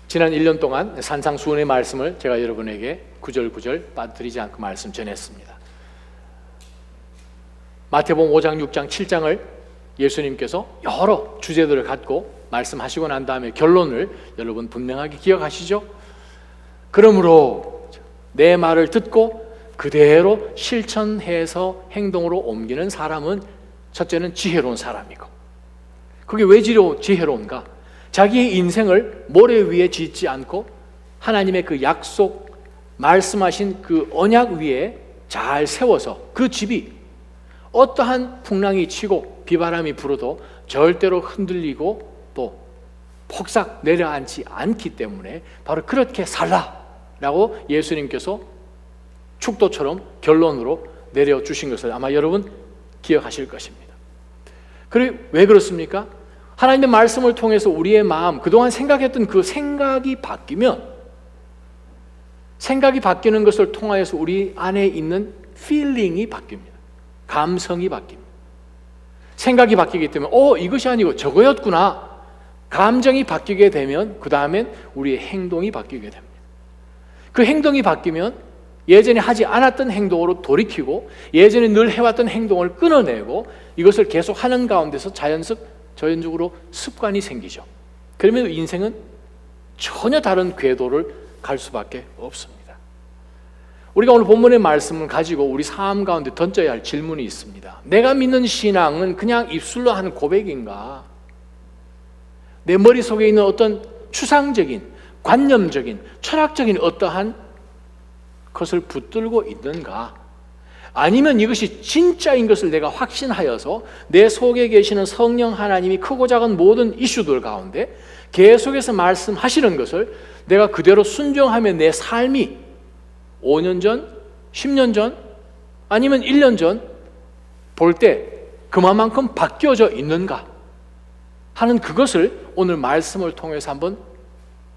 지난 1년 동안 산상수훈의 말씀을 제가 여러분에게 구절구절 빠뜨리지 않고 말씀 전했습니다. 마태복음 5장, 6장, 7장을 예수님께서 여러 주제들을 갖고 말씀하시고 난 다음에 결론을 여러분 분명하게 기억하시죠? 그러므로 내 말을 듣고 그대로 실천해서 행동으로 옮기는 사람은 첫째는 지혜로운 사람이고, 그게 왜 지혜로운가? 자기의 인생을 모래 위에 짓지 않고 하나님의 그 약속 말씀하신 그 언약 위에 잘 세워서 그 집이 어떠한 풍랑이 치고 비바람이 불어도 절대로 흔들리고 또 폭삭 내려앉지 않기 때문에 바로 그렇게 살라라고 예수님께서 축도처럼 결론으로 내려주신 것을 아마 여러분 기억하실 것입니다. 그리고 왜 그렇습니까? 하나님의 말씀을 통해서 우리의 마음, 그동안 생각했던 그 생각이 바뀌면, 생각이 바뀌는 것을 통하여서 우리 안에 있는 feeling이 바뀝니다. 감성이 바뀝니다. 생각이 바뀌기 때문에 이것이 아니고 저거였구나. 감정이 바뀌게 되면 그 다음엔 우리의 행동이 바뀌게 됩니다. 그 행동이 바뀌면 예전에 하지 않았던 행동으로 돌이키고 예전에 늘 해왔던 행동을 끊어내고 이것을 계속 하는 가운데서 자연적으로 습관이 생기죠. 그러면 인생은 전혀 다른 궤도를 갈 수밖에 없습니다. 우리가 오늘 본문의 말씀을 가지고 우리 삶 가운데 던져야 할 질문이 있습니다. 내가 믿는 신앙은 그냥 입술로 하는 고백인가? 내 머릿속에 있는 어떤 추상적인, 관념적인, 철학적인 어떠한 것을 붙들고 있는가? 아니면 이것이 진짜인 것을 내가 확신하여서 내 속에 계시는 성령 하나님이 크고 작은 모든 이슈들 가운데 계속해서 말씀하시는 것을 내가 그대로 순종하며 내 삶이 5년 전, 10년 전, 아니면 1년 전 볼 때 그만큼 바뀌어져 있는가 하는 그것을 오늘 말씀을 통해서 한번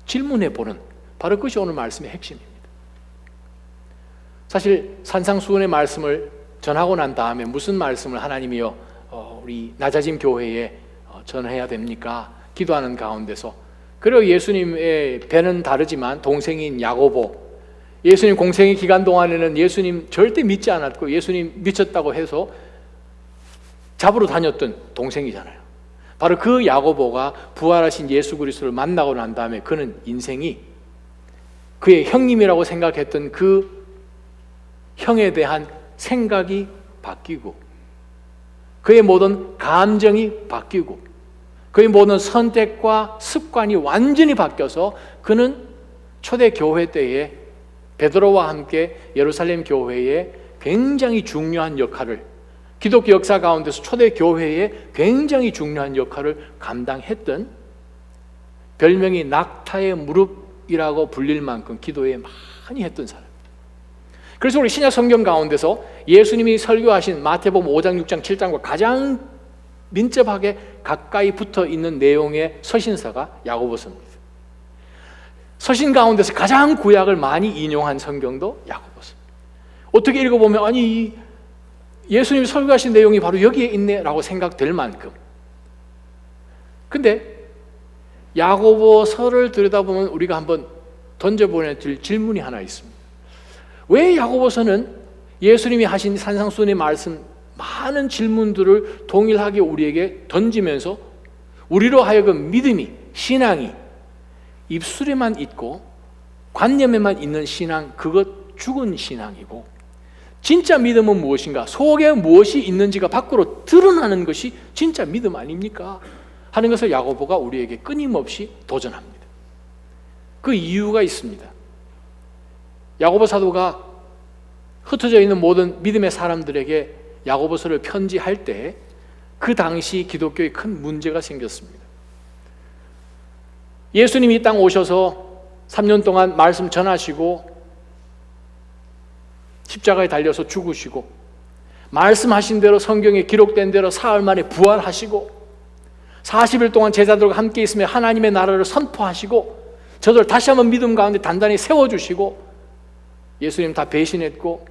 질문해 보는, 바로 그것이 오늘 말씀의 핵심입니다. 사실 산상수훈의 말씀을 전하고 난 다음에 무슨 말씀을 하나님이요 우리 낮아짐 교회에 전해야 됩니까? 기도하는 가운데서, 그리고 예수님의 배는 다르지만 동생인 야고보, 예수님 공생의 기간 동안에는 예수님 절대 믿지 않았고 예수님 미쳤다고 해서 잡으러 다녔던 동생이잖아요. 바로 그 야고보가 부활하신 예수 그리스도를 만나고 난 다음에 그는 인생이 그의 형님이라고 생각했던 그 형에 대한 생각이 바뀌고 그의 모든 감정이 바뀌고 그의 모든 선택과 습관이 완전히 바뀌어서 그는 초대 교회 때에 베드로와 함께 예루살렘 교회에 굉장히 중요한 역할을, 기독교 역사 가운데서 초대 교회에 굉장히 중요한 역할을 감당했던, 별명이 낙타의 무릎이라고 불릴 만큼 기도에 많이 했던 사람. 그래서 우리 신약 성경 가운데서 예수님이 설교하신 마태복음 5장, 6장, 7장과 가장 민첩하게 가까이 붙어 있는 내용의 서신서가 야고보서입니다. 서신 가운데서 가장 구약을 많이 인용한 성경도 야고보서입니다. 어떻게 읽어보면 아니 예수님이 설교하신 내용이 바로 여기에 있네 라고 생각될 만큼. 근데 야고보서를 들여다보면 우리가 한번 던져보낼 질문이 하나 있습니다. 왜 야고보서는 예수님이 하신 산상수훈의 말씀 많은 질문들을 동일하게 우리에게 던지면서 우리로 하여금 믿음이, 신앙이 입술에만 있고 관념에만 있는 신앙, 그것 죽은 신앙이고 진짜 믿음은 무엇인가? 속에 무엇이 있는지가 밖으로 드러나는 것이 진짜 믿음 아닙니까? 하는 것을 야고보가 우리에게 끊임없이 도전합니다. 그 이유가 있습니다. 야고보 사도가 흩어져 있는 모든 믿음의 사람들에게 야고보서를 편지할 때 그 당시 기독교에 큰 문제가 생겼습니다. 예수님이 이 땅 오셔서 3년 동안 말씀 전하시고 십자가에 달려서 죽으시고 말씀하신 대로 성경에 기록된 대로 사흘 만에 부활하시고 40일 동안 제자들과 함께 있으며 하나님의 나라를 선포하시고 저들 다시 한번 믿음 가운데 단단히 세워주시고 예수님 다 배신했고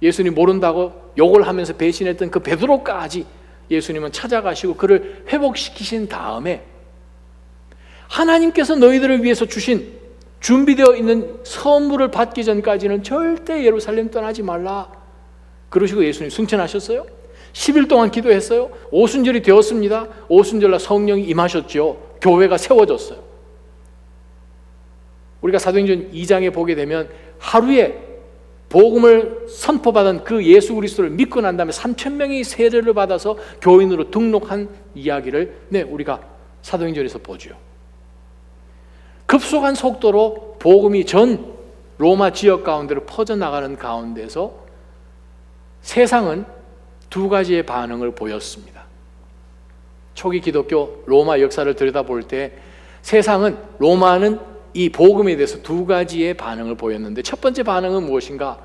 예수님 모른다고 욕을 하면서 배신했던 그 베드로까지 예수님은 찾아가시고 그를 회복시키신 다음에 하나님께서 너희들을 위해서 주신 준비되어 있는 선물을 받기 전까지는 절대 예루살렘 떠나지 말라. 그러시고 예수님 승천하셨어요. 10일 동안 기도했어요. 오순절이 되었습니다. 오순절날 성령이 임하셨죠. 교회가 세워졌어요. 우리가 사도행전 2장에 보게 되면 하루에 복음을 선포받은 그 예수 그리스도를 믿고 난 다음에 3,000명이 세례를 받아서 교인으로 등록한 이야기를 우리가 사도행전에서 보죠. 급속한 속도로 복음이 전 로마 지역 가운데로 퍼져나가는 가운데서 세상은 두 가지의 반응을 보였습니다. 초기 기독교 로마 역사를 들여다볼 때 세상은, 로마는 이 복음에 대해서 두 가지의 반응을 보였는데, 첫 번째 반응은 무엇인가?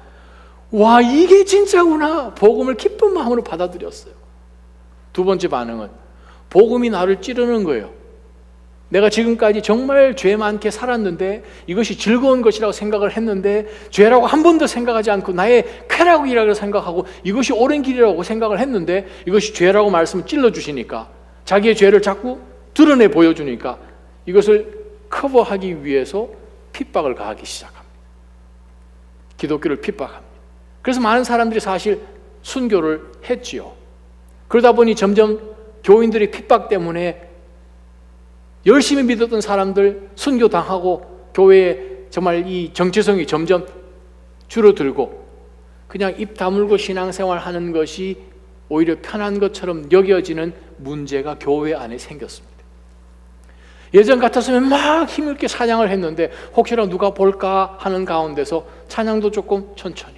와, 이게 진짜구나. 복음을 기쁜 마음으로 받아들였어요. 두 번째 반응은 복음이 나를 찌르는 거예요. 내가 지금까지 정말 죄 많게 살았는데 이것이 즐거운 것이라고 생각을 했는데 죄라고 한 번도 생각하지 않고 나의 쾌락이라고 생각하고 이것이 옳은 길이라고 생각을 했는데 이것이 죄라고 말씀을 찔러주시니까, 자기의 죄를 자꾸 드러내 보여주니까 이것을 커버하기 위해서 핍박을 가하기 시작합니다. 기독교를 핍박합니다. 그래서 많은 사람들이 사실 순교를 했지요. 그러다 보니 점점 교인들의 핍박 때문에 열심히 믿었던 사람들 순교당하고 교회에 정말 이 정체성이 점점 줄어들고 그냥 입 다물고 신앙생활 하는 것이 오히려 편한 것처럼 여겨지는 문제가 교회 안에 생겼습니다. 예전 같았으면 막 힘있게 찬양을 했는데 혹시라도 누가 볼까 하는 가운데서 찬양도 조금 천천히,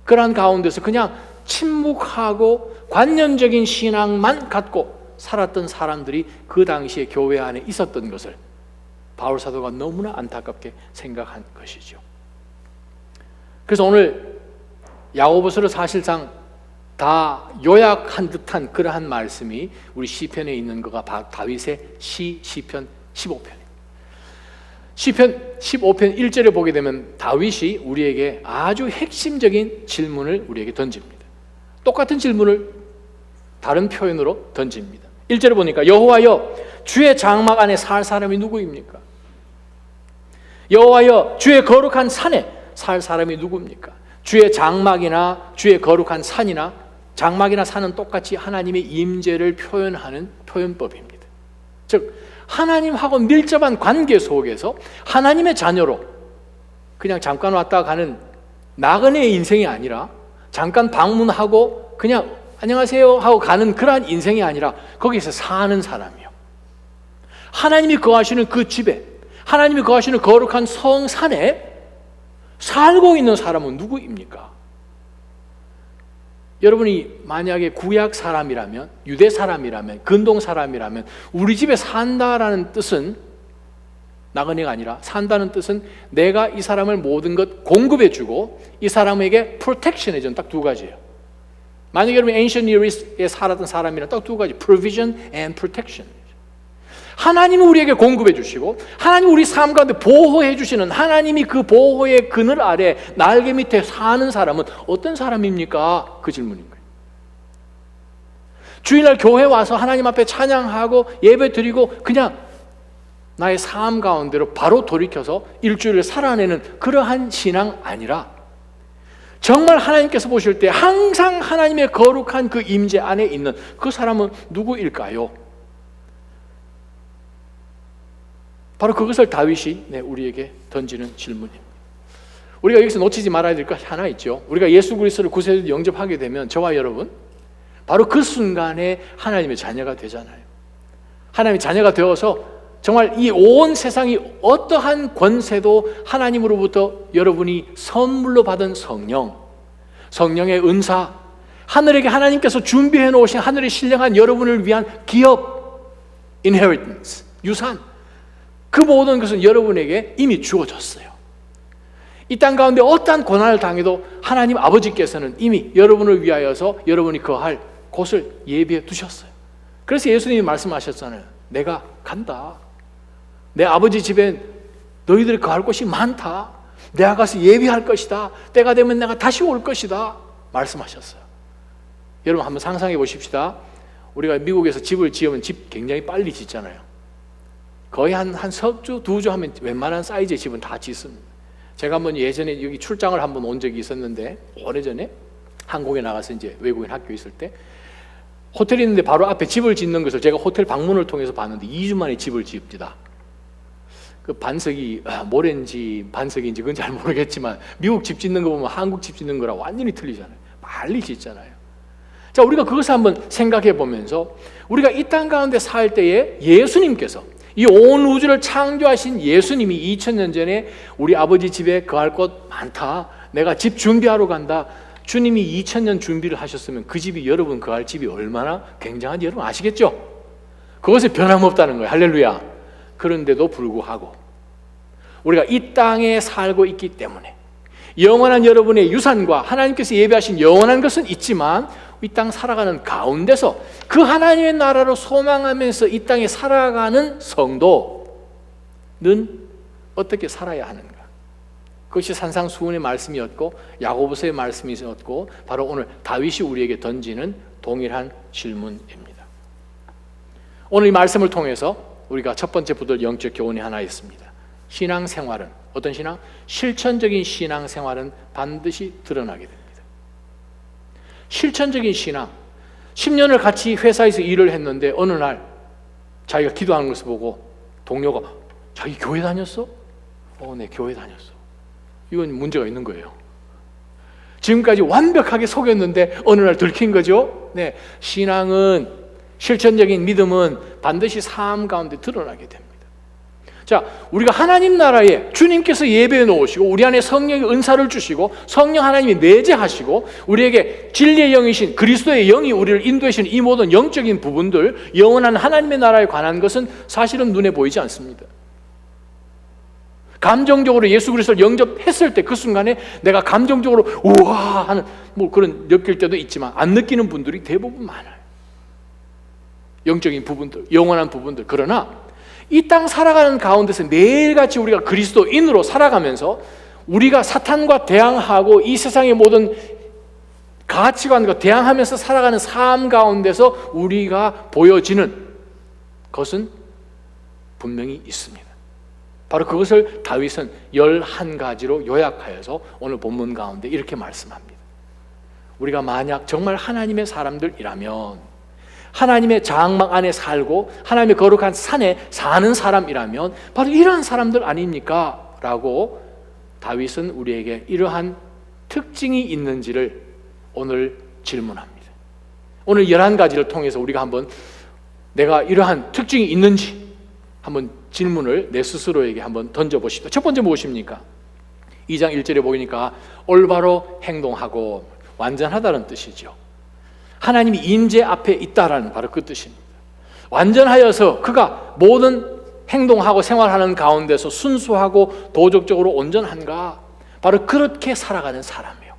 그러한 가운데서 그냥 침묵하고 관념적인 신앙만 갖고 살았던 사람들이 그 당시에 교회 안에 있었던 것을 바울 사도가 너무나 안타깝게 생각한 것이죠. 그래서 오늘 야고보서를 사실상 다 요약한 듯한 그러한 말씀이 우리 시편에 있는 거가 다윗의 시편 15편입니다. 시편 15편 1절에 보게 되면 다윗이 우리에게 아주 핵심적인 질문을 우리에게 던집니다. 똑같은 질문을 다른 표현으로 던집니다. 1절에 보니까 여호와여, 주의 장막 안에 살 사람이 누구입니까? 여호와여, 주의 거룩한 산에 살 사람이 누구입니까? 주의 장막이나 주의 거룩한 산이나, 장막이나 산은 똑같이 하나님의 임재를 표현하는 표현법입니다. 즉 하나님하고 밀접한 관계 속에서 하나님의 자녀로 그냥 잠깐 왔다 가는 나그네의 인생이 아니라, 잠깐 방문하고 그냥 안녕하세요 하고 가는 그러한 인생이 아니라 거기서 사는 사람이요, 하나님이 거하시는 그 집에, 하나님이 거하시는 거룩한 성산에 살고 있는 사람은 누구입니까? 여러분이 만약에 구약 사람이라면, 유대 사람이라면, 근동 사람이라면 우리 집에 산다라는 뜻은, 나그네가 아니라 산다는 뜻은 내가 이 사람을 모든 것 공급해주고 이 사람에게 프로텍션 해주는 딱 두 가지예요. 만약에 여러분이 Ancient Near East에 살았던 사람이란 딱 두 가지, Provision and Protection. 하나님이 우리에게 공급해 주시고 하나님이 우리 삶 가운데 보호해 주시는, 하나님이 그 보호의 그늘 아래 날개 밑에 사는 사람은 어떤 사람입니까? 그 질문인 거예요. 주일날 교회 와서 하나님 앞에 찬양하고 예배 드리고 그냥 나의 삶 가운데로 바로 돌이켜서 일주일을 살아내는 그러한 신앙 아니라, 정말 하나님께서 보실 때 항상 하나님의 거룩한 그 임재 안에 있는 그 사람은 누구일까요? 바로 그것을 다윗이 우리에게 던지는 질문입니다. 우리가 여기서 놓치지 말아야 될 것이 하나 있죠. 우리가 예수 그리스도를 구세주로 영접하게 되면 저와 여러분 바로 그 순간에 하나님의 자녀가 되잖아요. 하나님의 자녀가 되어서 정말 이 온 세상이 어떠한 권세도 하나님으로부터 여러분이 선물로 받은 성령, 성령의 은사, 하늘에게 하나님께서 준비해 놓으신 하늘의 신령한 여러분을 위한 기업, inheritance, 유산, 그 모든 것은 여러분에게 이미 주어졌어요. 이 땅 가운데 어떠한 고난을 당해도 하나님 아버지께서는 이미 여러분을 위하여서 여러분이 거할 곳을 예비해 두셨어요. 그래서 예수님이 말씀하셨잖아요. 내가 간다. 내 아버지 집에 너희들이 거할 곳이 많다. 내가 가서 예비할 것이다. 때가 되면 내가 다시 올 것이다. 말씀하셨어요. 여러분 한번 상상해 보십시다. 우리가 미국에서 집을 지으면 집 굉장히 빨리 짓잖아요. 거의 한 석주, 2주 하면 웬만한 사이즈의 집은 다 짓습니다. 제가 한번 예전에 여기 출장을 한번 온 적이 있었는데, 오래전에 한국에 나가서 이제 외국인 학교 있을 때 호텔이 있는데 바로 앞에 집을 짓는 것을 제가 호텔 방문을 통해서 봤는데 2주 만에 집을 지읍니다. 그 반석이 모래인지 반석인지 그건 잘 모르겠지만 미국 집 짓는 거 보면 한국 집 짓는 거랑 완전히 틀리잖아요. 빨리 짓잖아요. 자, 우리가 그것을 한번 생각해 보면서 우리가 이 땅 가운데 살 때에 예수님께서 이 온 우주를 창조하신 예수님이 2000년 전에 우리 아버지 집에 거할 곳 많다, 내가 집 준비하러 간다, 주님이 2000년 준비를 하셨으면 그 집이 여러분 거할 집이 얼마나 굉장한지 여러분 아시겠죠? 그것에 변함없다는 거예요. 할렐루야. 그런데도 불구하고 우리가 이 땅에 살고 있기 때문에 영원한 여러분의 유산과 하나님께서 예비하신 영원한 것은 있지만 이 땅 살아가는 가운데서 그 하나님의 나라로 소망하면서 이 땅에 살아가는 성도는 어떻게 살아야 하는가? 그것이 산상수훈의 말씀이었고 야고보서의 말씀이었고 바로 오늘 다윗이 우리에게 던지는 동일한 질문입니다. 오늘 이 말씀을 통해서 우리가 첫 번째 붙을 영적 교훈이 하나 있습니다. 신앙생활은 어떤 신앙? 실천적인 신앙생활은 반드시 드러나게 됩니다. 실천적인 신앙. 10년을 같이 회사에서 일을 했는데 어느 날 자기가 기도하는 것을 보고 동료가 자기 교회 다녔어? 네, 교회 다녔어. 이건 문제가 있는 거예요. 지금까지 완벽하게 속였는데 어느 날 들킨 거죠. 네, 신앙은, 실천적인 믿음은 반드시 삶 가운데 드러나게 됩니다. 자, 우리가 하나님 나라에 주님께서 예배해 놓으시고 우리 안에 성령의 은사를 주시고 성령 하나님이 내재하시고 우리에게 진리의 영이신 그리스도의 영이 우리를 인도하시는 이 모든 영적인 부분들, 영원한 하나님의 나라에 관한 것은 사실은 눈에 보이지 않습니다. 감정적으로 예수 그리스도를 영접했을 때 그 순간에 내가 감정적으로 우와 하는 뭐 그런 느낄 때도 있지만 안 느끼는 분들이 대부분 많아요. 영적인 부분들, 영원한 부분들. 그러나 이 땅 살아가는 가운데서 매일같이 우리가 그리스도인으로 살아가면서 우리가 사탄과 대항하고 이 세상의 모든 가치관과 대항하면서 살아가는 삶 가운데서 우리가 보여지는 것은 분명히 있습니다. 바로 그것을 다윗은 11가지로 요약하여서 오늘 본문 가운데 이렇게 말씀합니다. 우리가 만약 정말 하나님의 사람들이라면, 하나님의 장막 안에 살고 하나님의 거룩한 산에 사는 사람이라면 바로 이러한 사람들 아닙니까? 라고 다윗은 우리에게 이러한 특징이 있는지를 오늘 질문합니다. 오늘 11가지를 통해서 우리가 한번 내가 이러한 특징이 있는지 한번 질문을 내 스스로에게 한번 던져보십시오. 첫 번째 무엇입니까? 2장 1절에 보니까 올바로 행동하고 완전하다는 뜻이죠. 하나님이 임재 앞에 있다라는 바로 그 뜻입니다. 완전하여서 그가 모든 행동하고 생활하는 가운데서 순수하고 도덕적으로 온전한가? 바로 그렇게 살아가는 사람이에요.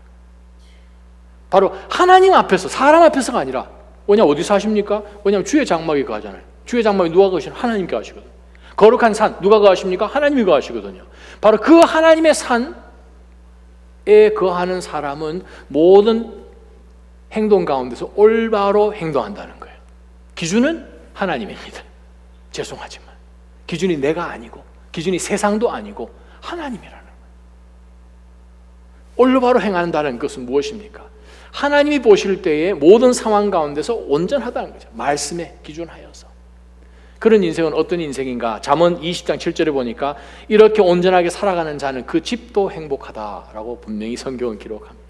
바로 하나님 앞에서, 사람 앞에서가 아니라. 왜냐면 어디서 하십니까? 왜냐면 주의 장막에 거하잖아요. 주의 장막에 누가 거하시나요? 하나님께 하시거든요. 거룩한 산 누가 거하십니까? 하나님이 거하시거든요. 바로 그 하나님의 산에 거하는 사람은 모든 행동 가운데서 올바로 행동한다는 거예요. 기준은 하나님입니다. 죄송하지만 기준이 내가 아니고 기준이 세상도 아니고 하나님이라는 거예요. 올바로 행한다는 것은 무엇입니까? 하나님이 보실 때에 모든 상황 가운데서 온전하다는 거죠. 말씀에 기준하여서. 그런 인생은 어떤 인생인가? 잠언 20장 7절에 보니까 이렇게 온전하게 살아가는 자는 그 집도 행복하다라고 분명히 성경은 기록합니다.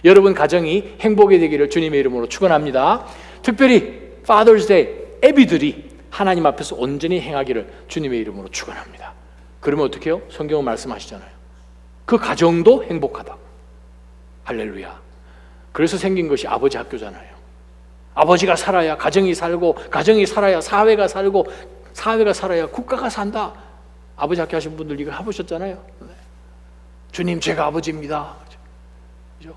여러분 가정이 행복이 되기를 주님의 이름으로 축원합니다. 특별히 Father's Day 애비들이 하나님 앞에서 온전히 행하기를 주님의 이름으로 축원합니다. 그러면 어떻게 해요? 성경은 말씀하시잖아요. 그 가정도 행복하다. 할렐루야. 그래서 생긴 것이 아버지 학교잖아요. 아버지가 살아야 가정이 살고, 가정이 살아야 사회가 살고, 사회가 살아야 국가가 산다. 아버지 학교 하신 분들 이걸 해보셨잖아요. 네. 주님 제가 아버지입니다. 그죠?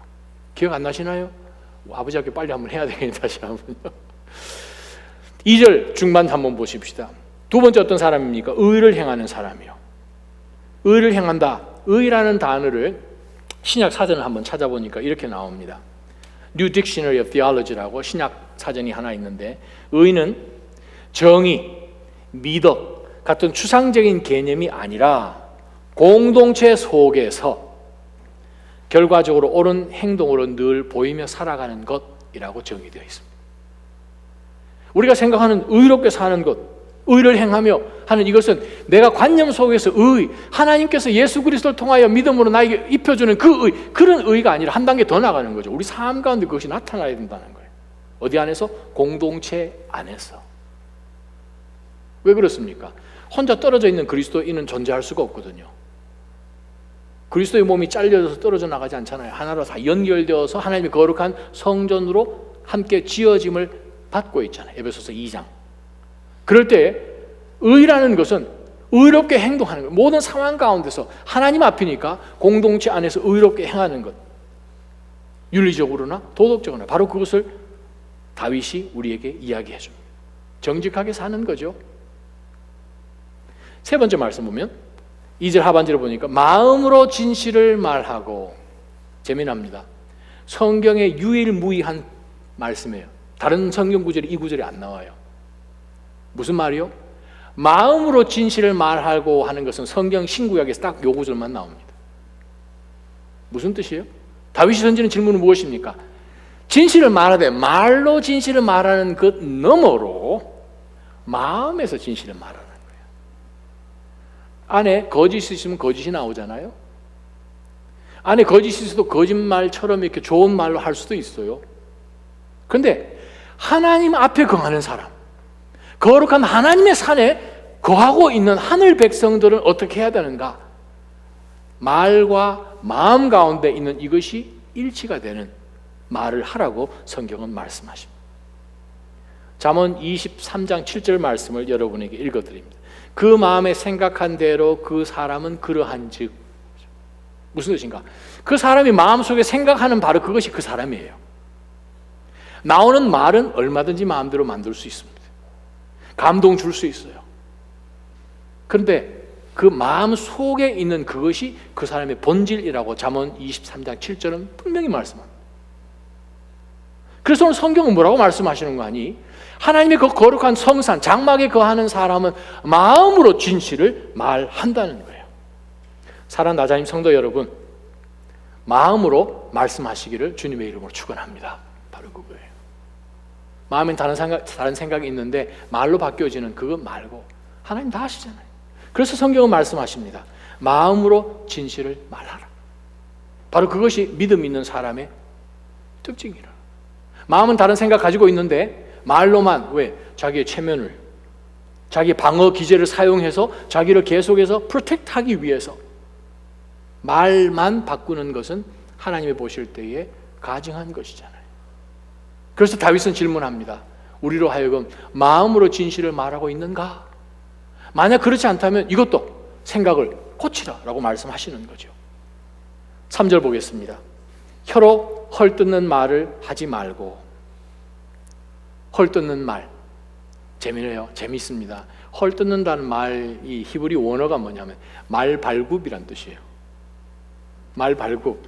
기억 안 나시나요? 아버지 학교 빨리 한번 해야 되겠네. 다시 한번요. 2절 중반 한번 보십시다. 두 번째 어떤 사람입니까? 의를 행하는 사람이요. 의를 행한다. 의라는 단어를 신약 사전을 한번 찾아보니까 이렇게 나옵니다. New Dictionary of Theology라고 신약 사전이 하나 있는데, 의는 정의, 미덕, 같은 추상적인 개념이 아니라 공동체 속에서 결과적으로 옳은 행동으로 늘 보이며 살아가는 것이라고 정의되어 있습니다. 우리가 생각하는 의롭게 사는 것, 의를 행하며 하는 이것은 내가 관념 속에서 의, 하나님께서 예수 그리스도를 통하여 믿음으로 나에게 입혀주는 그 의, 그런 의가 아니라 한 단계 더 나가는 거죠. 우리 삶 가운데 그것이 나타나야 된다는 거예요. 어디 안에서? 공동체 안에서. 왜 그렇습니까? 혼자 떨어져 있는 그리스도인은 존재할 수가 없거든요. 그리스도의 몸이 잘려져서 떨어져 나가지 않잖아요. 하나로 다 연결되어서 하나님의 거룩한 성전으로 함께 지어짐을 받고 있잖아요. 에베소서 2장. 그럴 때 의라는 것은 의롭게 행동하는 것. 모든 상황 가운데서 하나님 앞이니까 공동체 안에서 의롭게 행하는 것. 윤리적으로나 도덕적으로나 바로 그것을 다윗이 우리에게 이야기해 줍니다. 정직하게 사는 거죠. 세 번째 말씀 보면 2절 하반절을 보니까 마음으로 진실을 말하고, 재미납니다. 성경의 유일무이한 말씀이에요. 다른 성경 구절이 이 구절이 안 나와요. 무슨 말이요? 마음으로 진실을 말하고 하는 것은 성경 신구약에서 딱 요 구절만 나옵니다. 무슨 뜻이에요? 다윗이 던지는 질문은 무엇입니까? 진실을 말하되 말로 진실을 말하는 것 너머로 마음에서 진실을 말하는 거예요. 안에 거짓이 있으면 거짓이 나오잖아요. 안에 거짓이 있어도 거짓말처럼 이렇게 좋은 말로 할 수도 있어요. 그런데 하나님 앞에 거하는 사람, 거룩한 하나님의 산에 거하고 있는 하늘 백성들은 어떻게 해야 되는가? 말과 마음 가운데 있는 이것이 일치가 되는 말을 하라고 성경은 말씀하십니다. 잠언 23장 7절 말씀을 여러분에게 읽어드립니다. 그 마음에 생각한 대로 그 사람은 그러한 즉. 무슨 뜻인가? 그 사람이 마음속에 생각하는 바로 그것이 그 사람이에요. 나오는 말은 얼마든지 마음대로 만들 수 있습니다. 감동 줄 수 있어요. 그런데 그 마음 속에 있는 그것이 그 사람의 본질이라고 잠언 23장 7절은 분명히 말씀합니다. 그래서 오늘 성경은 뭐라고 말씀하시는 거 아니? 하나님의 그 거룩한 성산, 장막에 거하는 사람은 마음으로 진실을 말한다는 거예요. 사랑하는 나자님 성도 여러분, 마음으로 말씀하시기를 주님의 이름으로 축원합니다. 바로 그거예요. 마음엔 다른 생각이 있는데 말로 바뀌어지는 그거 말고 하나님 다 하시잖아요. 그래서 성경은 말씀하십니다. 마음으로 진실을 말하라. 바로 그것이 믿음 있는 사람의 특징이라. 마음은 다른 생각 가지고 있는데 말로만 왜? 자기의 체면을, 자기의 방어 기제를 사용해서 자기를 계속해서 프로텍트하기 위해서 말만 바꾸는 것은 하나님이 보실 때에 가증한 것이잖아요. 그래서 다윗은 질문합니다. 우리로 하여금 마음으로 진실을 말하고 있는가? 만약 그렇지 않다면 이것도 생각을 고치라라고 말씀하시는 거죠. 3절 보겠습니다. 혀로 헐뜯는 말을 하지 말고. 헐뜯는 말, 재미네요. 재미있습니다. 헐뜯는다는 말, 이 히브리 원어가 뭐냐면 말발굽이란 뜻이에요. 말발굽.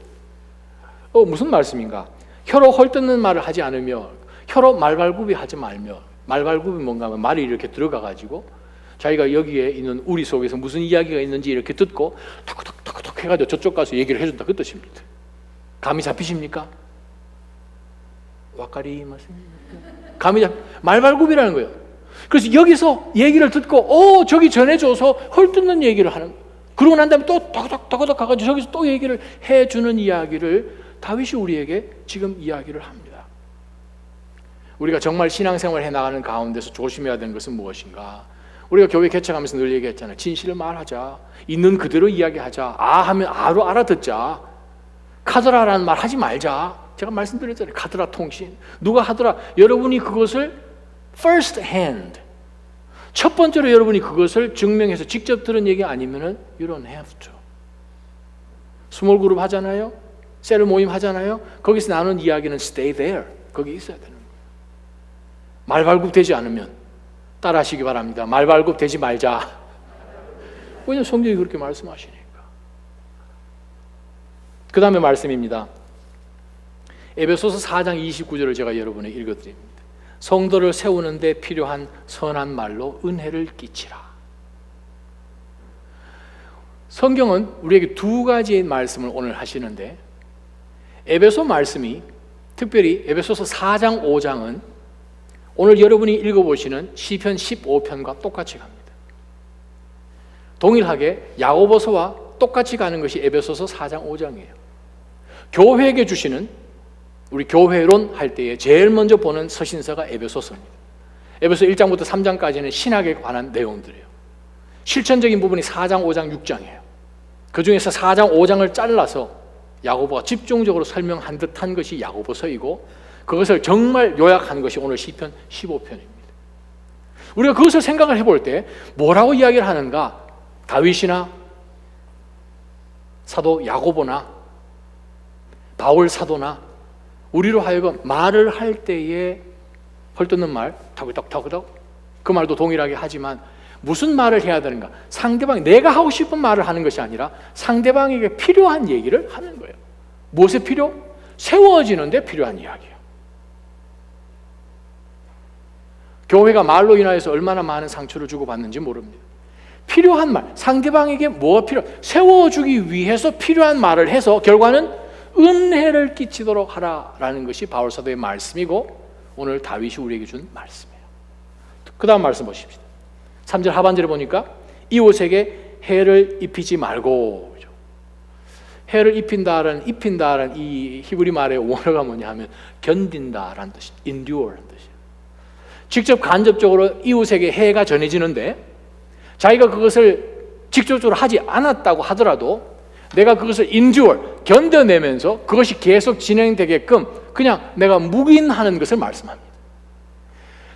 무슨 말씀인가? 혀로 헐뜯는 말을 하지 않으며, 혀로 말발굽이 하지 말며. 말발굽이 뭔가 하면 말이 이렇게 들어가가지고 자기가 여기에 있는 우리 속에서 무슨 이야기가 있는지 이렇게 듣고 톡톡톡톡 해가지고 저쪽 가서 얘기를 해준다, 그 뜻입니다. 감이 잡히십니까? 와까리 말발굽이라는 거예요. 그래서 여기서 얘기를 듣고 저기 전해줘서 헐뜯는 얘기를 하는, 그러고 난 다음에 또 덕덕덕덕 가가지고 저기서 또 얘기를 해주는 이야기를 다윗이 우리에게 지금 이야기를 합니다. 우리가 정말 신앙생활을 해나가는 가운데서 조심해야 되는 것은 무엇인가? 우리가 교회 개척하면서 늘 얘기했잖아요. 진실을 말하자. 있는 그대로 이야기하자. 아 하면 아로 알아듣자. 카드라라는 말 하지 말자. 제가 말씀드렸잖아요. 카드라 통신. 누가 하더라. 여러분이 그것을 first hand, 첫 번째로 여러분이 그것을 증명해서 직접 들은 얘기 아니면은 you don't have to. 스몰 그룹 하잖아요. 셀 모임 하잖아요. 거기서 나누는 이야기는 stay there. 거기 있어야 되는 거예요. 말발굽 되지 않으면 따라 하시기 바랍니다. 말발굽 되지 말자. 왜냐하면 성경이 그렇게 말씀하시니까. 그 다음에 말씀입니다. 에베소서 4장 29절을 제가 여러분에게 읽어드립니다. 성도를 세우는 데 필요한 선한 말로 은혜를 끼치라. 성경은 우리에게 두 가지의 말씀을 오늘 하시는데, 에베소 말씀이 특별히 에베소서 4장 5장은 오늘 여러분이 읽어보시는 시편 15편과 똑같이 갑니다. 동일하게 야고보서와 똑같이 가는 것이 에베소서 4장 5장이에요. 교회에게 주시는, 우리 교회론 할 때에 제일 먼저 보는 서신서가 에베소서입니다. 에베소 1장부터 3장까지는 신학에 관한 내용들이에요. 실천적인 부분이 4장, 5장, 6장이에요. 그 중에서 4장, 5장을 잘라서 야고보가 집중적으로 설명한 듯한 것이 야고보서이고, 그것을 정말 요약한 것이 오늘 시편 15편입니다. 우리가 그것을 생각을 해볼 때 뭐라고 이야기를 하는가? 다윗이나 사도 야고보나 바울 사도나 우리로 하여금 말을 할 때에 헐뜯는 말, 타그덕타그덕, 그 말도 동일하게 하지만 무슨 말을 해야 되는가? 상대방이 내가 하고 싶은 말을 하는 것이 아니라 상대방에게 필요한 얘기를 하는 거예요. 무엇에 필요? 세워지는데 필요한 이야기예요. 교회가 말로 인하여서 얼마나 많은 상처를 주고받는지 모릅니다. 필요한 말, 상대방에게 뭐가 세워주기 위해서 필요한 말을 해서 결과는 은혜를 끼치도록 하라라는 것이 바울 사도의 말씀이고, 오늘 다윗이 우리에게 준 말씀이에요. 그 다음 말씀 보십시다. 3절 하반절에 보니까 이웃에게 해를 입히지 말고, 그죠? 해를 입힌다라는 이 히브리 말의 원어가 뭐냐 하면 견딘다라는 뜻이, endure라는 뜻이에요. 직접 간접적으로 이웃에게 해가 전해지는데 자기가 그것을 직접적으로 하지 않았다고 하더라도 내가 그것을 endure, 견뎌내면서 그것이 계속 진행되게끔 그냥 내가 묵인하는 것을 말씀합니다.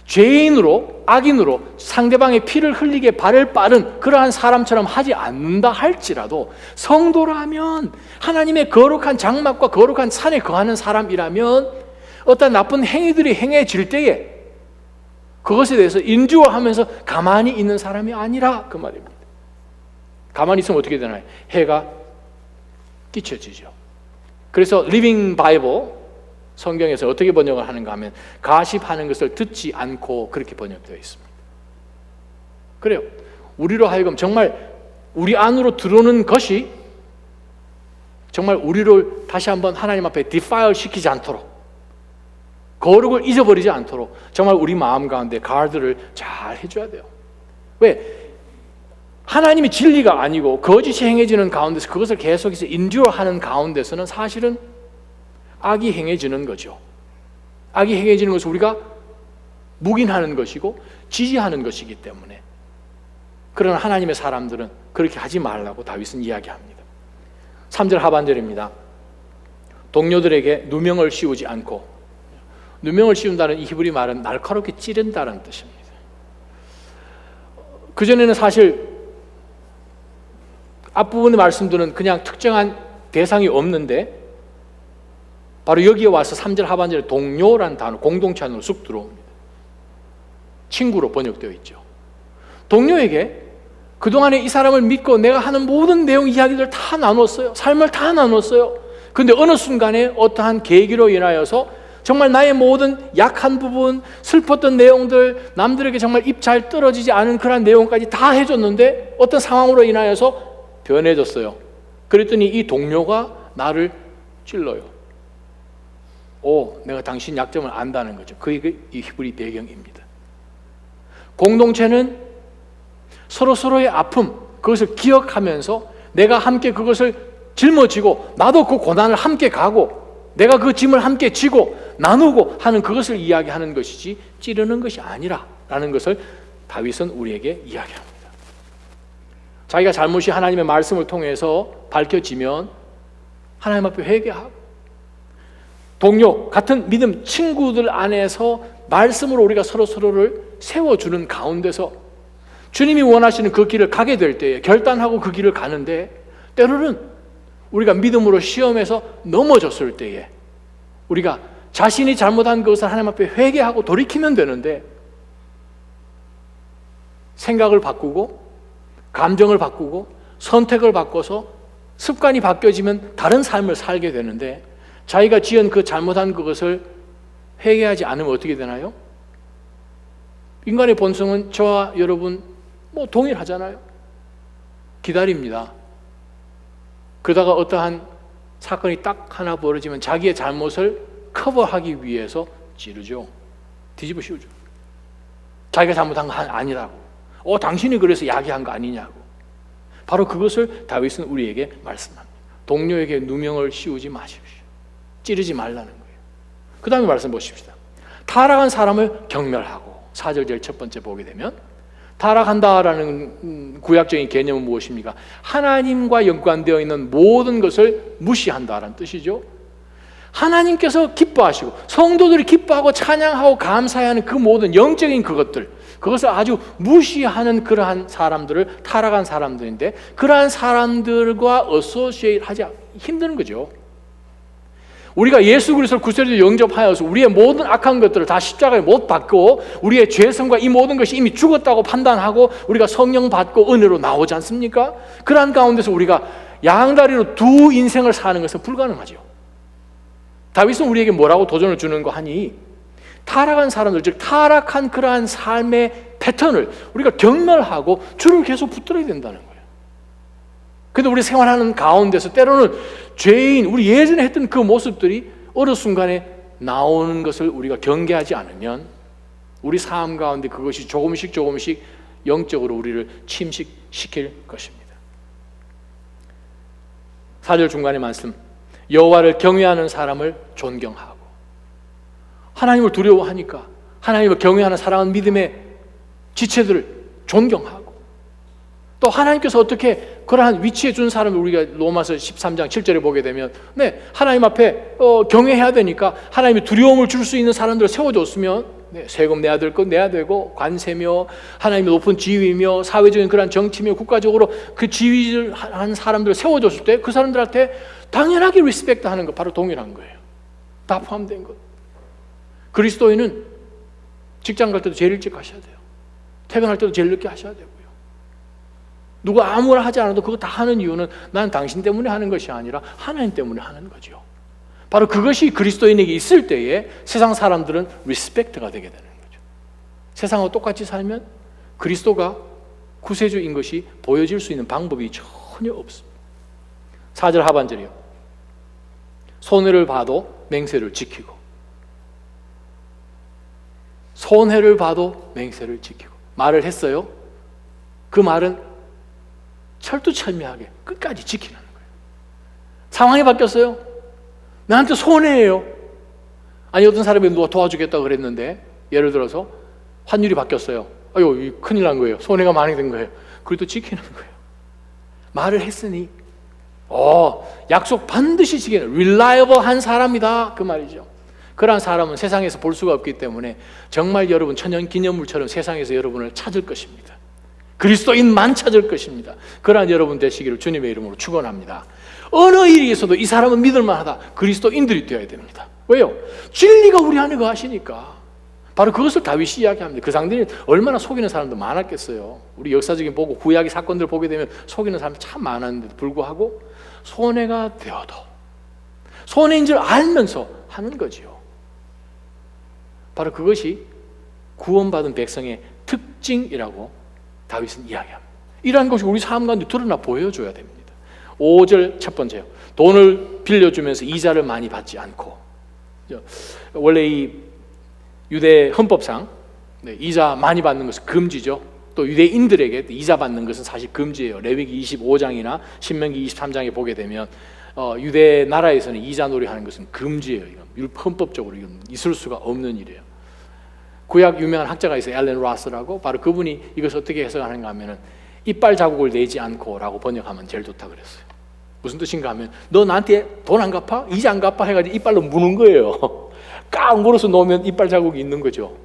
죄인으로, 악인으로 상대방의 피를 흘리게 발을 빠른 그러한 사람처럼 하지 않는다 할지라도, 성도라면, 하나님의 거룩한 장막과 거룩한 산에 거하는 사람이라면 어떤 나쁜 행위들이 행해질 때에 그것에 대해서 인주하면서 가만히 있는 사람이 아니라 그 말입니다. 가만히 있으면 어떻게 되나요? 해가 끼쳐지죠. 그래서 리빙 바이블 성경에서 어떻게 번역을 하는가 하면 가십하는 것을 듣지 않고 그렇게 번역되어 있습니다. 그래요. 우리로 하여금 정말 우리 안으로 들어오는 것이 정말 우리를 다시 한번 하나님 앞에 디파일 시키지 않도록, 거룩을 잊어버리지 않도록 정말 우리 마음 가운데 가드를 잘 해줘야 돼요. 왜? 하나님이 진리가 아니고 거짓이 행해지는 가운데서 그것을 계속해서 인듀어하는 가운데서는 사실은 악이 행해지는 거죠. 악이 행해지는 것을 우리가 묵인하는 것이고 지지하는 것이기 때문에, 그러나 하나님의 사람들은 그렇게 하지 말라고 다윗은 이야기합니다. 3절 하반절입니다. 동료들에게 누명을 씌우지 않고, 누명을 씌운다는 이 히브리 말은 날카롭게 찌른다는 뜻입니다. 그전에는 사실 앞부분의 말씀들은 그냥 특정한 대상이 없는데 바로 여기에 와서 3절 하반절에 동료라는 단어, 공동체 안으로 쑥 들어옵니다. 친구로 번역되어 있죠. 동료에게 그동안에 이 사람을 믿고 내가 하는 모든 내용 이야기들 다 나눴어요. 삶을 다 나눴어요. 근데 어느 순간에 어떠한 계기로 인하여서 정말 나의 모든 약한 부분, 슬펐던 내용들, 남들에게 정말 입 잘 떨어지지 않은 그런 내용까지 다 해줬는데 어떤 상황으로 인하여서 변해졌어요. 그랬더니 이 동료가 나를 찔러요. 내가 당신 약점을 안다는 거죠. 그게 이 히브리 배경입니다. 공동체는 서로서로의 아픔, 그것을 기억하면서 내가 함께 그것을 짊어지고 나도 그 고난을 함께 가고 내가 그 짐을 함께 지고 나누고 하는 그것을 이야기하는 것이지 찌르는 것이 아니라라는 것을 다윗은 우리에게 이야기합니다. 자기가 잘못이 하나님의 말씀을 통해서 밝혀지면 하나님 앞에 회개하고, 동료, 같은 믿음 친구들 안에서 말씀으로 우리가 서로를 세워주는 가운데서 주님이 원하시는 그 길을 가게 될 때에 결단하고 그 길을 가는데, 때로는 우리가 믿음으로 시험에서 넘어졌을 때에 우리가 자신이 잘못한 것을 하나님 앞에 회개하고 돌이키면 되는데, 생각을 바꾸고 감정을 바꾸고 선택을 바꿔서 습관이 바뀌어지면 다른 삶을 살게 되는데, 자기가 지은 그 잘못한 그것을 회개하지 않으면 어떻게 되나요? 인간의 본성은 저와 여러분 동일하잖아요. 기다립니다. 그러다가 어떠한 사건이 딱 하나 벌어지면 자기의 잘못을 커버하기 위해서 찌르죠. 뒤집어 씌우죠. 자기가 잘못한 거 아니라고. 당신이 그래서 야기한 거 아니냐고. 바로 그것을 다윗은 우리에게 말씀합니다. 동료에게 누명을 씌우지 마십시오. 찌르지 말라는 거예요. 그 다음에 말씀 보십시다. 타락한 사람을 경멸하고, 4절 제일 첫 번째 보게 되면 타락한다라는 구약적인 개념은 무엇입니까? 하나님과 연관되어 있는 모든 것을 무시한다라는 뜻이죠. 하나님께서 기뻐하시고 성도들이 기뻐하고 찬양하고 감사하는 그 모든 영적인 그것을 아주 무시하는 그러한 사람들을 타락한 사람들인데, 그러한 사람들과 어소시에이트 하지 힘든 거죠. 우리가 예수 그리스도를 구세주로 영접하여서 우리의 모든 악한 것들을 다 십자가에 못 박고 우리의 죄성과 이 모든 것이 이미 죽었다고 판단하고 우리가 성령 받고 은혜로 나오지 않습니까? 그러한 가운데서 우리가 양다리로 두 인생을 사는 것은 불가능하죠. 다윗은 우리에게 뭐라고 도전을 주는 거 하니, 타락한 사람들, 즉 타락한 그러한 삶의 패턴을 우리가 경멸하고 주를 계속 붙들어야 된다는 거예요. 근데 우리 생활하는 가운데서 때로는 죄인, 우리 예전에 했던 그 모습들이 어느 순간에 나오는 것을 우리가 경계하지 않으면 우리 삶 가운데 그것이 조금씩 영적으로 우리를 침식시킬 것입니다. 4절 중간의 말씀, 여호와를 경외하는 사람을 존경하고, 하나님을 두려워하니까 하나님을 경외하는 사랑하는 믿음의 지체들을 존경하고, 또 하나님께서 어떻게 그러한 위치에 준 사람을 우리가 로마서 13장 7절에 보게 되면 하나님 앞에 경외해야 되니까 하나님이 두려움을 줄 수 있는 사람들을 세워줬으면 세금 내야 될 건 내야 되고, 관세며 하나님의 높은 지위며 사회적인 그러한 정치며 국가적으로 그 지위를 한 사람들을 세워줬을 때 그 사람들한테 당연하게 리스펙트 하는 것, 바로 동일한 거예요. 다 포함된 것. 그리스도인은 직장 갈 때도 제일 일찍 가셔야 돼요. 퇴근할 때도 제일 늦게 하셔야 되고요. 누가 아무나 하지 않아도 그거 다 하는 이유는 난 당신 때문에 하는 것이 아니라 하나님 때문에 하는 거죠. 바로 그것이 그리스도인에게 있을 때에 세상 사람들은 리스펙트가 되게 되는 거죠. 세상하고 똑같이 살면 그리스도가 구세주인 것이 보여질 수 있는 방법이 전혀 없습니다. 4절 하반절이요. 손해를 봐도 맹세를 지키고, 손해를 봐도 맹세를 지키고. 말을 했어요. 그 말은 철두철미하게 끝까지 지키는 거예요. 상황이 바뀌었어요. 나한테 손해예요. 아니, 어떤 사람이 누가 도와주겠다고 그랬는데, 예를 들어서 환율이 바뀌었어요. 아유, 큰일 난 거예요. 손해가 많이 된 거예요. 그래도 지키는 거예요. 말을 했으니 약속 반드시 지키는 reliable한 사람이다, 그 말이죠. 그러한 사람은 세상에서 볼 수가 없기 때문에 정말 여러분 천연기념물처럼 세상에서 여러분을 찾을 것입니다. 그리스도인만 찾을 것입니다. 그러한 여러분 되시기를 주님의 이름으로 축원합니다. 어느 일이 있어도 이 사람은 믿을만하다, 그리스도인들이 되어야 됩니다. 왜요? 진리가 우리 안에 거하시니까. 바로 그것을 다윗이 이야기합니다. 그 상대는 얼마나 속이는 사람도 많았겠어요. 우리 역사적인 보고 구약의 사건들 보게 되면 속이는 사람이 참 많았는데도 불구하고 손해가 되어도 손해인 줄 알면서 하는 거지요. 바로 그것이 구원받은 백성의 특징이라고 다윗은 이야기합니다. 이러한 것이 우리 삶 가운데 드러나 보여줘야 됩니다. 5절 첫 번째요. 돈을 빌려주면서 이자를 많이 받지 않고. 원래 이 유대 헌법상 이자 많이 받는 것은 금지죠. 또 유대인들에게 이자 받는 것은 사실 금지예요. 레위기 25장이나 신명기 23장에 보게 되면 유대 나라에서는 이자 놀이하는 것은 금지예요. 이건 헌법적으로 이건 있을 수가 없는 일이에요. 구약 유명한 학자가 있어요. 앨런 로스라고. 바로 그분이 이것을 어떻게 해석하는가 하면은 이빨 자국을 내지 않고라고 번역하면 제일 좋다 그랬어요. 무슨 뜻인가 하면 너 나한테 돈 안 갚아? 이자 안 갚아? 해가지고 이빨로 무는 거예요. 깍 물어서 놓으면 이빨 자국이 있는 거죠.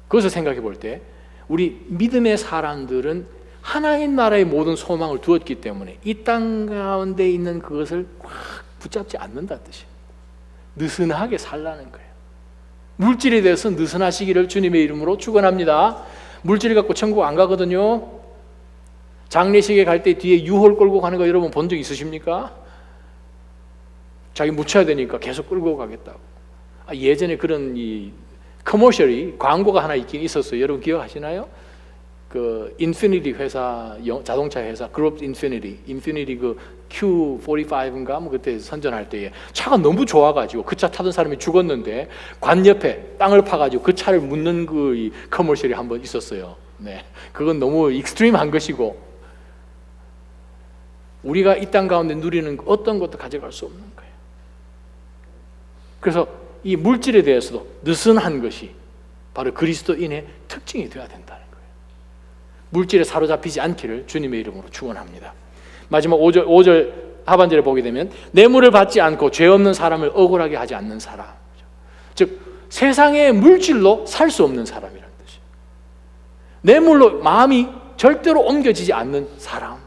그것을 생각해 볼 때 우리 믿음의 사람들은 하나님 나라의 모든 소망을 두었기 때문에 이 땅 가운데 있는 그것을 꽉 붙잡지 않는다는 뜻이에요. 느슨하게 살라는 거예요. 물질에 대해서 느슨하시기를 주님의 이름으로 축원합니다. 물질 갖고 천국 안 가거든요. 장례식에 갈 때 뒤에 유홀 끌고 가는 거 여러분 본 적 있으십니까? 자기 묻혀야 되니까 계속 끌고 가겠다고. 예전에 그런 이 커머셜이 광고가 하나 있긴 있었어요. 여러분 기억하시나요? 그 인피니티 회사, 자동차 회사 그룹 인피니티 그 Q45인가 뭐 그때 선전할 때에 차가 너무 좋아가지고 그 차 타던 사람이 죽었는데 관 옆에 땅을 파가지고 그 차를 묻는 그 커머셜이 한번 있었어요. 네, 그건 너무 익스트림한 것이고, 우리가 이 땅 가운데 누리는 어떤 것도 가져갈 수 없는 거예요. 그래서 이 물질에 대해서도 느슨한 것이 바로 그리스도인의 특징이 되어야 된다는 거예요. 물질에 사로잡히지 않기를 주님의 이름으로 축원합니다. 마지막 5절 하반절에 보게 되면 뇌물을 받지 않고 죄 없는 사람을 억울하게 하지 않는 사람, 즉 세상의 물질로 살 수 없는 사람이라는 뜻이에요. 뇌물로 마음이 절대로 옮겨지지 않는 사람,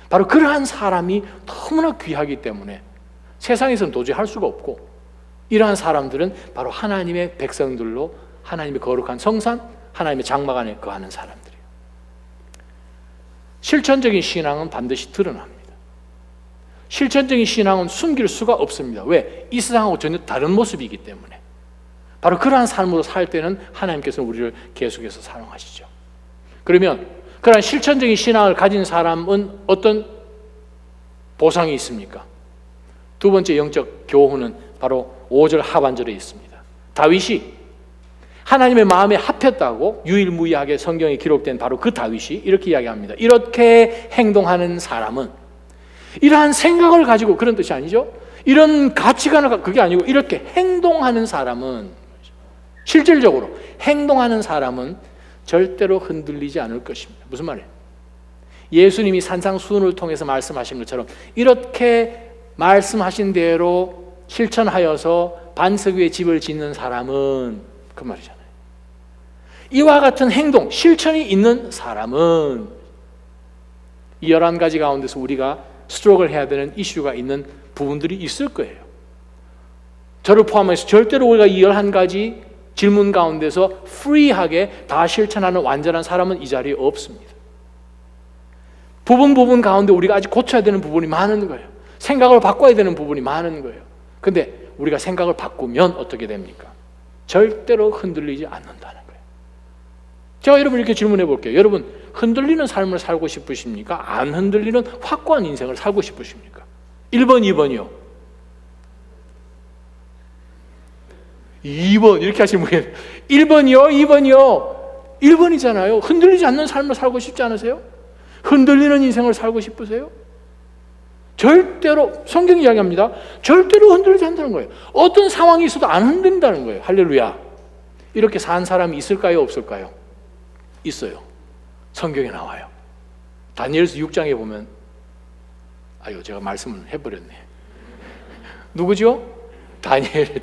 바로 그러한 사람이 너무나 귀하기 때문에 세상에서는 도저히 할 수가 없고, 이러한 사람들은 바로 하나님의 백성들로 하나님의 거룩한 성산, 하나님의 장막 안에 거하는 사람들이에요. 실천적인 신앙은 반드시 드러납니다. 실천적인 신앙은 숨길 수가 없습니다. 왜? 이 세상하고 전혀 다른 모습이기 때문에. 바로 그러한 삶으로 살 때는 하나님께서는 우리를 계속해서 사랑하시죠. 그러면 그러한 실천적인 신앙을 가진 사람은 어떤 보상이 있습니까? 두 번째 영적 교훈은 바로 5절 하반절에 있습니다. 다윗이 하나님의 마음에 합했다고 유일무이하게 성경에 기록된 바로 그 다윗이 이렇게 이야기합니다. 이렇게 행동하는 사람은, 이러한 생각을 가지고, 그런 뜻이 아니죠. 이런 가치관을, 그게 아니고 이렇게 행동하는 사람은, 실질적으로 행동하는 사람은 절대로 흔들리지 않을 것입니다. 무슨 말이에요? 예수님이 산상수훈을 통해서 말씀하신 것처럼 이렇게 말씀하신 대로 실천하여서 반석 위에 집을 짓는 사람은, 그 말이잖아요. 이와 같은 행동, 실천이 있는 사람은 이 11가지 가운데서 우리가 스트럭을 해야 되는 이슈가 있는 부분들이 있을 거예요. 저를 포함해서 절대로 우리가 이 11가지 질문 가운데서 프리하게 다 실천하는 완전한 사람은 이 자리에 없습니다. 부분 가운데 우리가 아직 고쳐야 되는 부분이 많은 거예요. 생각을 바꿔야 되는 부분이 많은 거예요. 근데 우리가 생각을 바꾸면 어떻게 됩니까? 절대로 흔들리지 않는다는 거예요. 제가 여러분 이렇게 질문해 볼게요. 여러분, 흔들리는 삶을 살고 싶으십니까? 안 흔들리는 확고한 인생을 살고 싶으십니까? 1번, 2번이요. 2번 이렇게 하시면 모르겠어요. 1번이요? 2번이요? 1번이잖아요. 흔들리지 않는 삶을 살고 싶지 않으세요? 흔들리는 인생을 살고 싶으세요? 절대로, 성경이 이야기합니다. 절대로 흔들리지 않는다는 거예요. 어떤 상황이 있어도 안 흔든다는 거예요. 할렐루야. 이렇게 산 사람이 있을까요? 없을까요? 있어요. 성경에 나와요. 다니엘서 6장에 보면, 아유, 제가 말씀을 해버렸네. 누구죠? 다니엘.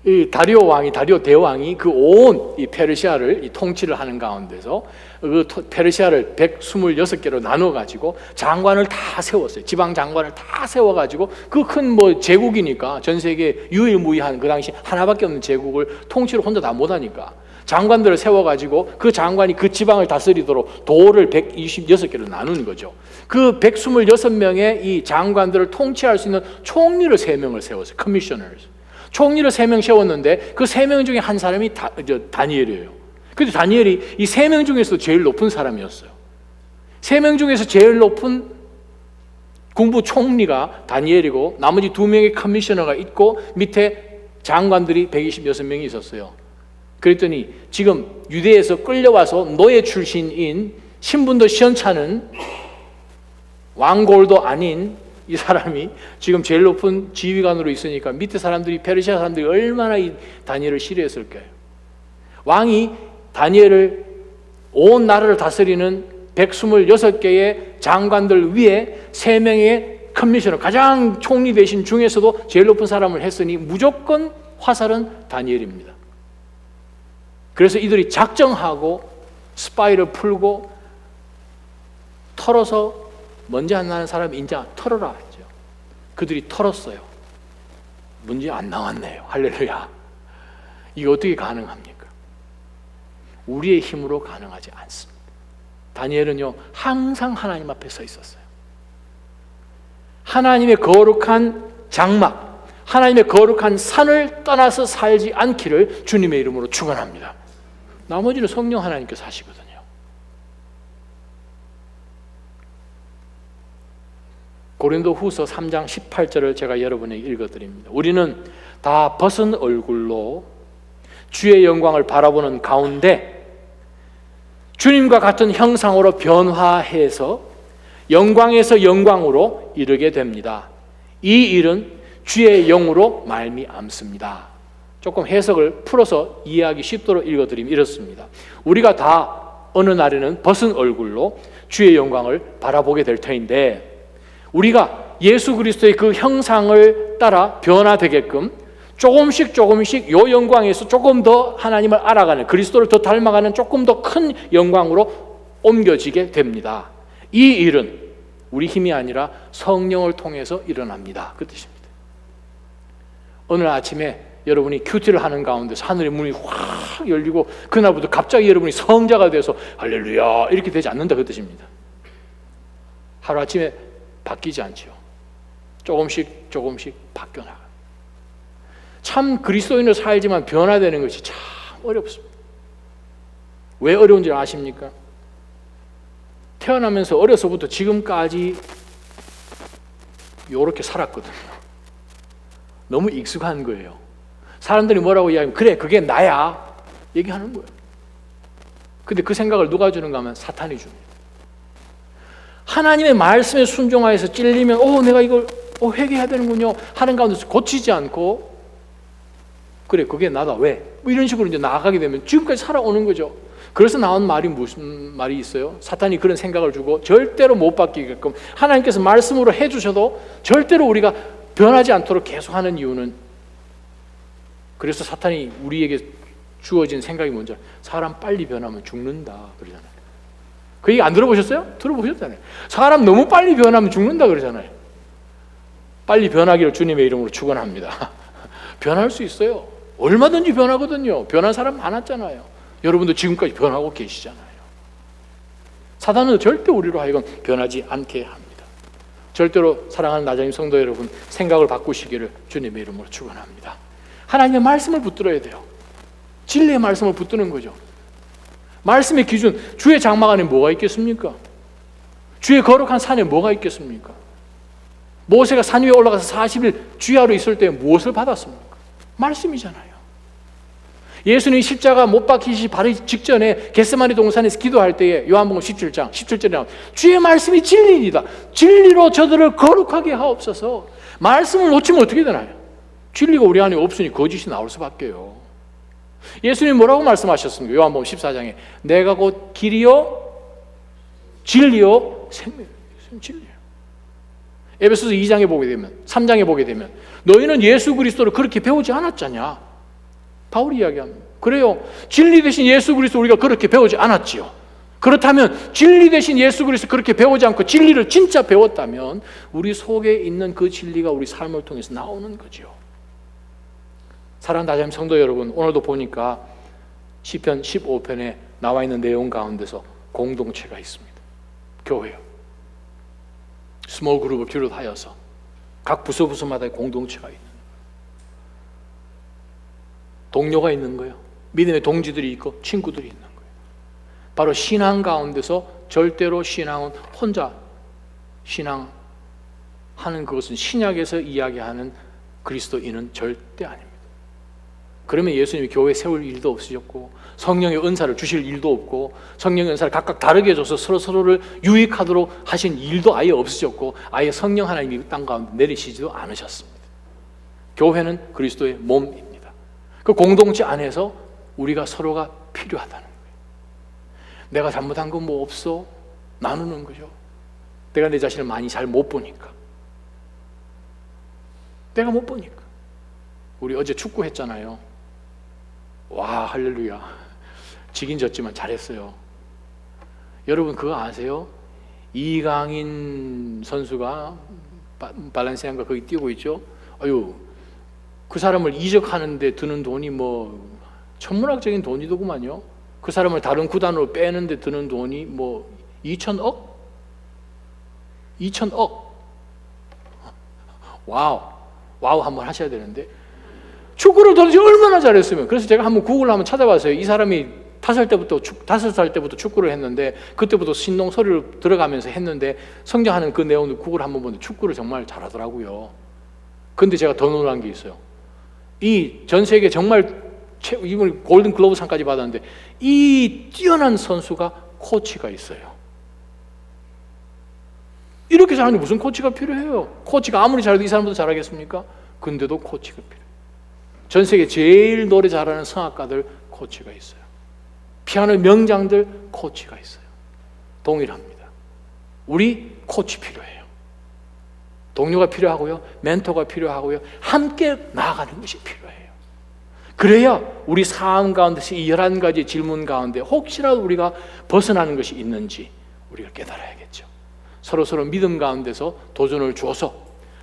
이 다리오 대왕이 그 온 이 페르시아를 이 통치를 하는 가운데서 그 페르시아를 126개로 나눠 가지고 장관을 다 세웠어요. 지방 장관을 다 세워 가지고 그 큰 뭐 제국이니까 전 세계 유일무이한 그 당시 하나밖에 없는 제국을 통치를 혼자 다 못 하니까 장관들을 세워 가지고 그 장관이 그 지방을 다스리도록 도를 126개로 나누는 거죠. 그 126명의 이 장관들을 통치할 수 있는 총리를 3명을 세웠어요. 커미셔너스. 총리를 3명 세웠는데 그 3명 중에 한 사람이 다니엘이에요. 근데 다니엘이 이 3명 중에서 제일 높은 사람이었어요. 3명 중에서 제일 높은 군부 총리가 다니엘이고 나머지 2명의 커미셔너가 있고 밑에 장관들이 126명이 있었어요. 그랬더니 지금 유대에서 끌려와서 노예 출신인 신분도 시원찮은 왕골도 아닌 이 사람이 지금 제일 높은 지휘관으로 있으니까 밑에 사람들이, 페르시아 사람들이 얼마나 이 다니엘을 싫어했을 거예요. 왕이 다니엘을, 온 나라를 다스리는 126개의 장관들 위에 3명의 커미셔너, 가장 총리 대신 중에서도 제일 높은 사람을 했으니 무조건 화살은 다니엘입니다. 그래서 이들이 작정하고 스파이를 풀고 털어서 먼지 안 나는 사람 인자 털어라 했죠. 그들이 털었어요. 문제 안 나왔네요. 할렐루야. 이게 어떻게 가능합니까? 우리의 힘으로 가능하지 않습니다. 다니엘은요, 항상 하나님 앞에 서 있었어요. 하나님의 거룩한 장막, 하나님의 거룩한 산을 떠나서 살지 않기를 주님의 이름으로 축원합니다. 나머지는 성령 하나님께서 하시거든요. 고린도후서 3장 18절을 제가 여러분에게 읽어드립니다. 우리는 다 벗은 얼굴로 주의 영광을 바라보는 가운데 주님과 같은 형상으로 변화해서 영광에서 영광으로 이르게 됩니다. 이 일은 주의 영으로 말미암습니다. 조금 해석을 풀어서 이해하기 쉽도록 읽어드리면 이렇습니다. 우리가 다 어느 날에는 벗은 얼굴로 주의 영광을 바라보게 될 터인데, 우리가 예수 그리스도의 그 형상을 따라 변화되게끔 조금씩 요 영광에서 조금 더 하나님을 알아가는, 그리스도를 더 닮아가는 조금 더 큰 영광으로 옮겨지게 됩니다. 이 일은 우리 힘이 아니라 성령을 통해서 일어납니다. 그 뜻입니다. 오늘 아침에 여러분이 큐티를 하는 가운데서 하늘의 문이 확 열리고 그날부터 갑자기 여러분이 성자가 돼서 할렐루야 이렇게 되지 않는다, 그 뜻입니다. 하루아침에 바뀌지 않죠. 조금씩 바뀌어나가요. 참 그리스도인으로 살지만 변화되는 것이 참 어렵습니다. 왜 어려운지 아십니까? 태어나면서 어려서부터 지금까지 이렇게 살았거든요. 너무 익숙한 거예요. 사람들이 뭐라고 이야기하면 그래 그게 나야 얘기하는 거예요. 근데 그 생각을 누가 주는가 하면 사탄이 줍니다. 하나님의 말씀에 순종하여서 찔리면 내가 이걸 회개해야 되는군요 하는 가운데서 고치지 않고 그래 그게 나다 왜? 뭐 이런 식으로 이제 나아가게 되면 지금까지 살아오는 거죠. 그래서 나온 말이 무슨 말이 있어요? 사탄이 그런 생각을 주고 절대로 못 바뀌게끔 하나님께서 말씀으로 해주셔도 절대로 우리가 변하지 않도록 계속하는 이유는, 그래서 사탄이 우리에게 주어진 생각이 뭔지 사람 빨리 변하면 죽는다 그러잖아요. 그 얘기 안 들어보셨어요? 들어보셨잖아요. 사람 너무 빨리 변하면 죽는다 그러잖아요. 빨리 변하기를 주님의 이름으로 축원합니다. 변할 수 있어요. 얼마든지 변하거든요. 변한 사람 많았잖아요. 여러분도 지금까지 변하고 계시잖아요. 사단은 절대 우리로 하여금 변하지 않게 합니다. 절대로 사랑하는 나자님 성도 여러분, 생각을 바꾸시기를 주님의 이름으로 축원합니다. 하나님의 말씀을 붙들어야 돼요. 진리의 말씀을 붙드는 거죠. 말씀의 기준, 주의 장막 안에 뭐가 있겠습니까? 주의 거룩한 산에 뭐가 있겠습니까? 모세가 산 위에 올라가서 40일 주야로 있을 때 무엇을 받았습니까? 말씀이잖아요. 예수님이 십자가 못 박히시 바로 직전에 겟세마네 동산에서 기도할 때에 요한복음 17장 17절에 나오는 주의 말씀이 진리이다. 진리로 저들을 거룩하게 하옵소서. 말씀을 놓치면 어떻게 되나요? 진리가 우리 안에 없으니 거짓이 나올 수밖에요. 예수님 뭐라고 말씀하셨습니까? 요한복음 14장에 내가 곧 길이요 진리요 생명이에요. 진리예요. 에베소서 2장에 보게 되면 3장에 보게 되면 너희는 예수 그리스도를 그렇게 배우지 않았잖냐? 바울이 이야기합니다. 그래요. 진리 대신 예수 그리스도 우리가 그렇게 배우지 않았지요. 그렇다면 진리 대신 예수 그리스도 그렇게 배우지 않고 진리를 진짜 배웠다면 우리 속에 있는 그 진리가 우리 삶을 통해서 나오는 거죠. 사랑하는 나자님 성도 여러분, 오늘도 보니까 시편 15편에 나와 있는 내용 가운데서 공동체가 있습니다. 교회요. 스몰 그룹을 비롯하여서 각 부서마다 공동체가 있는, 동료가 있는 거예요. 믿음의 동지들이 있고 친구들이 있는 거예요. 바로 신앙 가운데서 절대로 신앙은 혼자 신앙하는 그것은 신약에서 이야기하는 그리스도인은 절대 아닙니다. 그러면 예수님이 교회 세울 일도 없으셨고 성령의 은사를 주실 일도 없고 성령의 은사를 각각 다르게 줘서 서로를 유익하도록 하신 일도 아예 없으셨고 아예 성령 하나님이 땅 가운데 내리시지도 않으셨습니다. 교회는 그리스도의 몸입니다. 그 공동체 안에서 우리가 서로가 필요하다는 거예요. 내가 잘못한 건 뭐 없어? 나누는 거죠. 내가 내 자신을 많이 잘 못 보니까. 내가 못 보니까. 우리 어제 축구 했잖아요. 와, 할렐루야. 지긴 졌지만 잘했어요. 여러분 그거 아세요? 이강인 선수가 발렌시아가 거기 뛰고 있죠. 아유, 그 사람을 이적하는데 드는 돈이 뭐 천문학적인 돈이더구만요. 그 사람을 다른 구단으로 빼는데 드는 돈이 뭐 2천억? 2천억. 와우 한번 하셔야 되는데 축구를 도대체 얼마나 잘했으면. 그래서 제가 한번 구글을 한번 찾아봤어요. 이 사람이 다섯 살 때부터 축구를 했는데 그때부터 신동 소리를 들어가면서 했는데 성장하는 그 내용을 구글 한번 보는데 축구를 정말 잘하더라고요. 근데 제가 더 놀란 게 있어요. 이 전 세계 정말 이번 골든 글로브 상까지 받았는데 이 뛰어난 선수가 코치가 있어요. 이렇게 잘하는데 무슨 코치가 필요해요? 코치가 아무리 잘해도 이 사람보다 잘하겠습니까? 근데도 코치가 필요해요. 전 세계 제일 노래 잘하는 성악가들 코치가 있어요. 피아노 명장들 코치가 있어요. 동일합니다. 우리 코치 필요해요. 동료가 필요하고요. 멘토가 필요하고요. 함께 나아가는 것이 필요해요. 그래야 우리 삶 가운데서 이 11가지 질문 가운데 혹시라도 우리가 벗어나는 것이 있는지 우리가 깨달아야겠죠. 서로 믿음 가운데서 도전을 주어서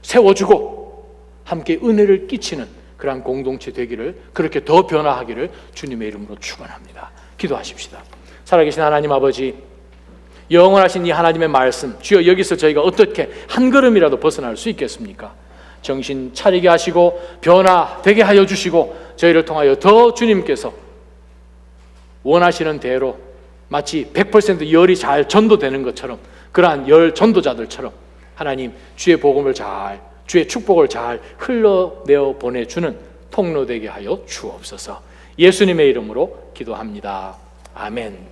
세워주고 함께 은혜를 끼치는 그러한 공동체 되기를, 그렇게 더 변화하기를 주님의 이름으로 축원합니다. 기도하십시다. 살아계신 하나님 아버지, 영원하신 이 하나님의 말씀, 주여 여기서 저희가 어떻게 한 걸음이라도 벗어날 수 있겠습니까? 정신 차리게 하시고 변화되게 하여 주시고 저희를 통하여 더 주님께서 원하시는 대로 마치 100% 열이 잘 전도되는 것처럼, 그러한 열 전도자들처럼 하나님 주의 복음을 잘, 주의 축복을 잘 흘러내어 보내주는 통로 되게 하여 주옵소서. 예수님의 이름으로 기도합니다. 아멘.